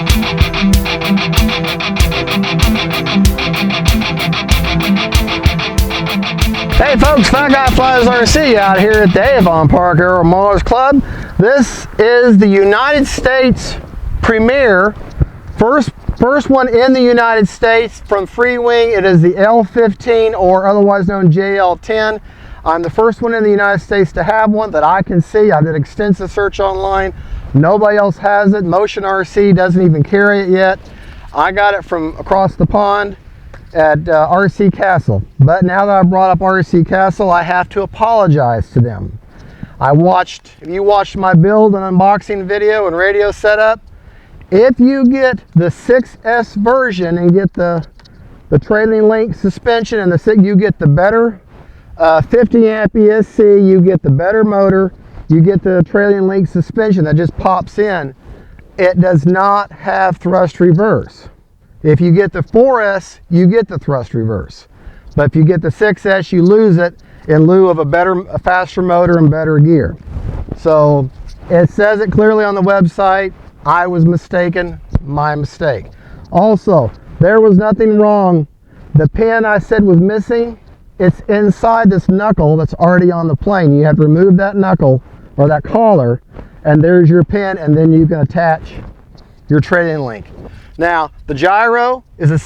Hey folks, Fat Guy Flies RC out here at the Avon Park Aero Motors Club. This is the United States premiere, first one in the United States from Freewing. It is the L-15, or otherwise known JL-10. I'm the first one in the United States to have one that I can see. I did extensive search online. Nobody else has it. Motion RC doesn't even carry it yet. I got it from across the pond at RC Castle. But now that I brought up RC Castle, I have to apologize to them. If you watched my build and unboxing video and radio setup, if you get the 6S version and get the trailing link suspension and you get the better 50 amp ESC, you get the better motor, you get the trailing link suspension that just pops in. It does not have thrust reverse. If you get the 4S, you get the thrust reverse. But if you get the 6S, you lose it in lieu of a faster motor and better gear. So it says it clearly on the website. I was mistaken, my mistake. Also, there was nothing wrong. The pin I said was missing, it's inside this knuckle that's already on the plane. You have to remove that knuckle or that collar, and there's your pin, and then you can attach your trailing link. Now, the gyro is the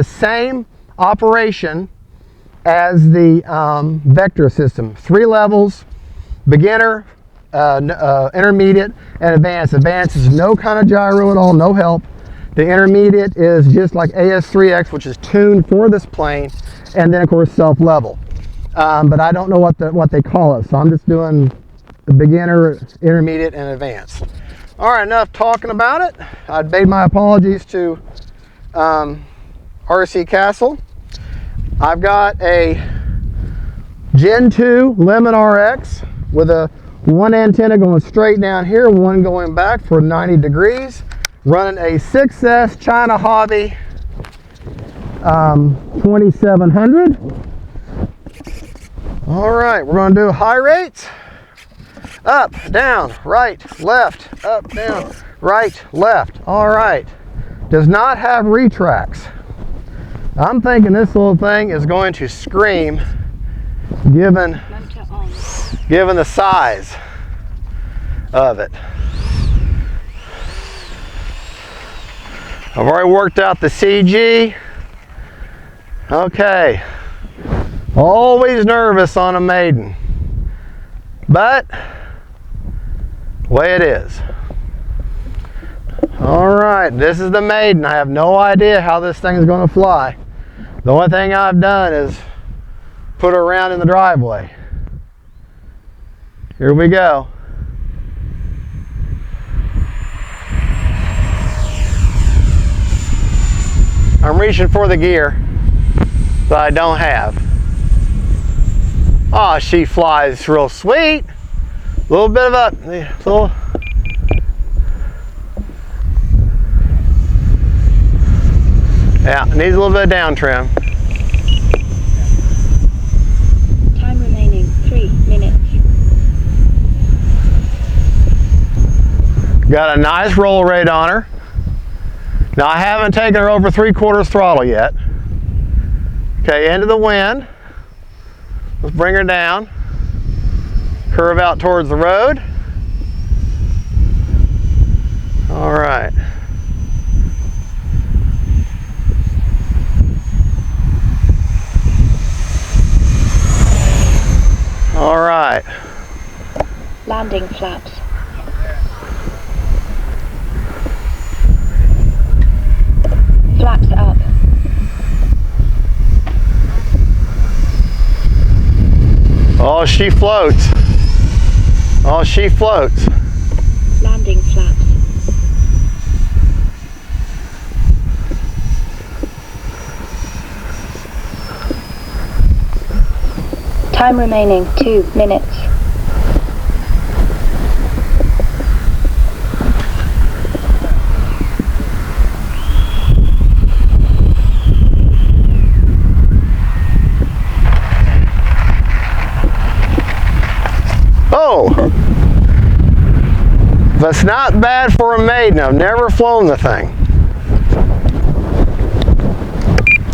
same operation as the vector system. 3 levels: beginner, intermediate, and advanced. Advanced is no kind of gyro at all, no help. The intermediate is just like AS3X, which is tuned for this plane, and then of course self-level. But I don't know what they call it, so I'm just doing the beginner, intermediate, and advanced. All right, enough talking about it. I made my apologies to RC Castle. I've got a Gen 2 Lemon RX with one antenna going straight down here, one going back for 90 degrees, running a 6S China Hobby 2700. All right, we're going to do high rates. Up, down, right, left, up, down, right, left. All right. Does not have retracts. I'm thinking this little thing is going to scream given the size of it. I've already worked out the CG. Okay. Always nervous on a maiden, but way it is. All right, this is the maiden. I have no idea how this thing is going to fly. The only thing I've done is put her around in the driveway. Here we go. I'm reaching for the gear that I don't have. Oh, she flies real sweet. A little bit of a yeah, it needs a little bit of down trim. Time remaining 3 minutes. Got a nice roll rate on her. Now I haven't taken her over 3/4 throttle yet. Okay, into the wind. Let's bring her down. Curve out towards the road. All right. All right. Landing flaps. Flaps up. Oh, she floats. Oh, she floats. Landing flaps. Time remaining 2 minutes. Oh! But it's not bad for a maiden. I've never flown the thing.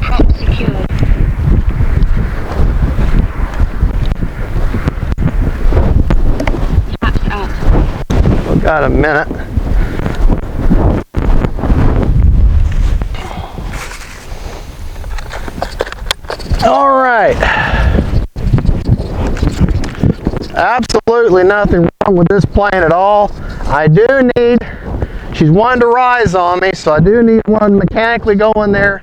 Prop secured. Flaps up. We've got a minute. All right. Absolutely nothing wrong with this plane at all. I do need, she's wanting to rise on me, so I do need one mechanically go in there,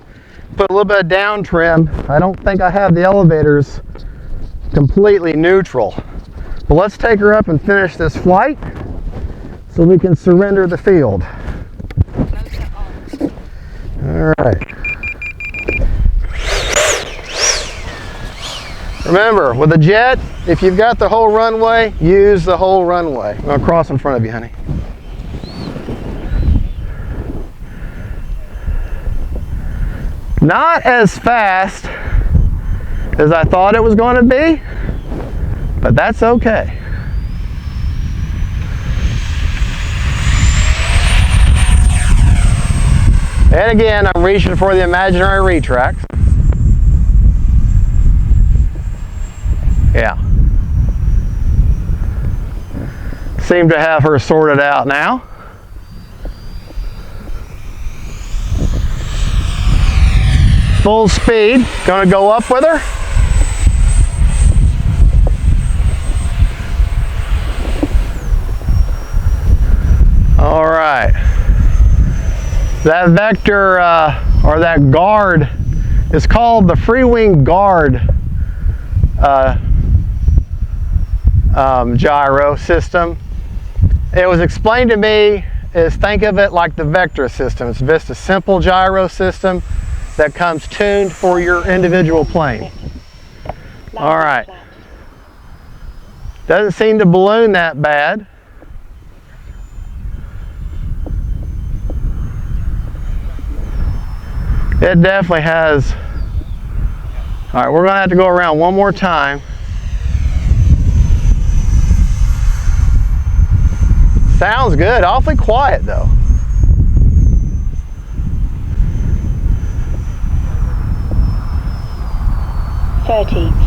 put a little bit of down trim. I don't think I have the elevators completely neutral. But let's take her up and finish this flight so we can surrender the field. All right. Remember, with a jet, if you've got the whole runway, use the whole runway. I'm going to cross in front of you, honey. Not as fast as I thought it was going to be, but that's okay. And again, I'm reaching for the imaginary retracts. Yeah. Seem to have her sorted out now. Full speed. Gonna go up with her. All right. That vector or that guard is called the Freewing guard gyro system. It was explained to me is think of it like the vector system. It's just a simple gyro system that comes tuned for your individual plane. All right. Doesn't seem to balloon that bad. It definitely has. All right, we're going to have to go around one more time. Sounds good, awfully quiet though.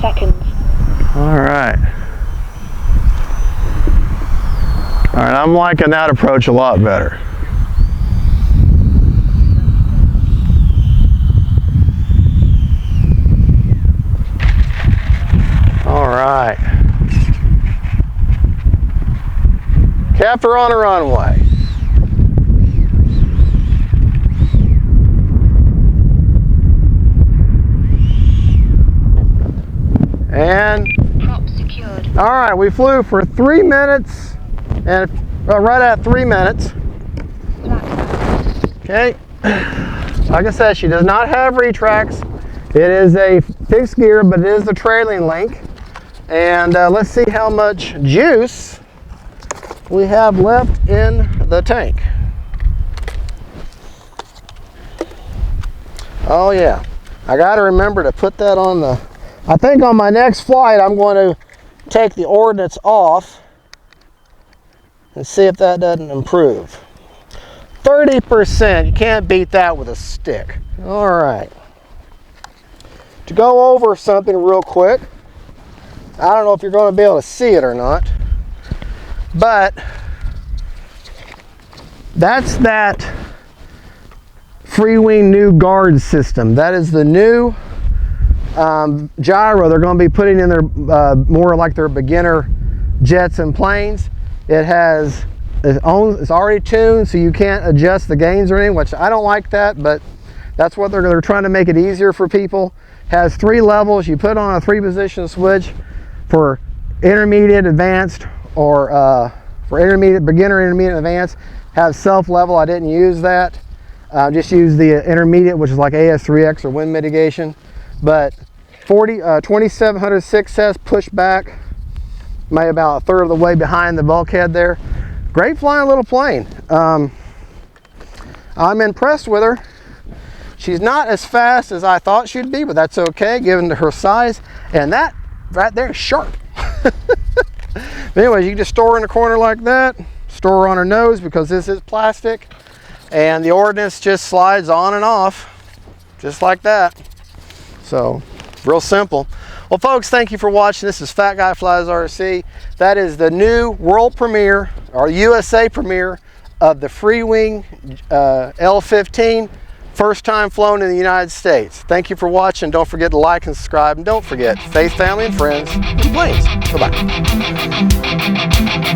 seconds. All right. All right, I'm liking that approach a lot better. All right. Kept her on a runway. And Prop secured. all right, we flew for 3 minutes and right at 3 minutes. Okay. Like I said, she does not have retracts. It is a fixed gear, but it is the trailing link. And let's see how much juice we have left in the tank. Oh yeah, I got to remember to put that on the, I think on my next flight I'm going to take the ordnance off and see if that doesn't improve. 30%, you can't beat that with a stick. All right. To go over something real quick, I don't know if you're going to be able to see it or not, but that's that Freewing new guard system. That is the new gyro they're going to be putting in their more like their beginner jets and planes. It has it's already tuned, so you can't adjust the gains or anything, which I don't like that, but that's what they're trying to make it easier for people. Has 3 levels. You put on a 3-position switch for intermediate, advanced, or for intermediate, beginner, intermediate, advanced. Have self-level. I didn't use that. Just use the intermediate, which is like AS3X or wind mitigation. But 2700 success push back, maybe about 1/3 of the way behind the bulkhead there. Great flying little plane. I'm impressed with her. She's not as fast as I thought she'd be, but that's okay given her size. And that right there is sharp. Anyways, you can just store her in a corner like that, store on her nose because this is plastic, and the ordnance just slides on and off just like that. So real simple. Well folks, thank you for watching. This is Fat Guy Flies RC. That is the new world premiere or USA premiere of the Freewing L-15. First time flown in the United States. Thank you for watching. Don't forget to like and subscribe, and don't forget, faith, family, and friends, and planes. Bye-bye.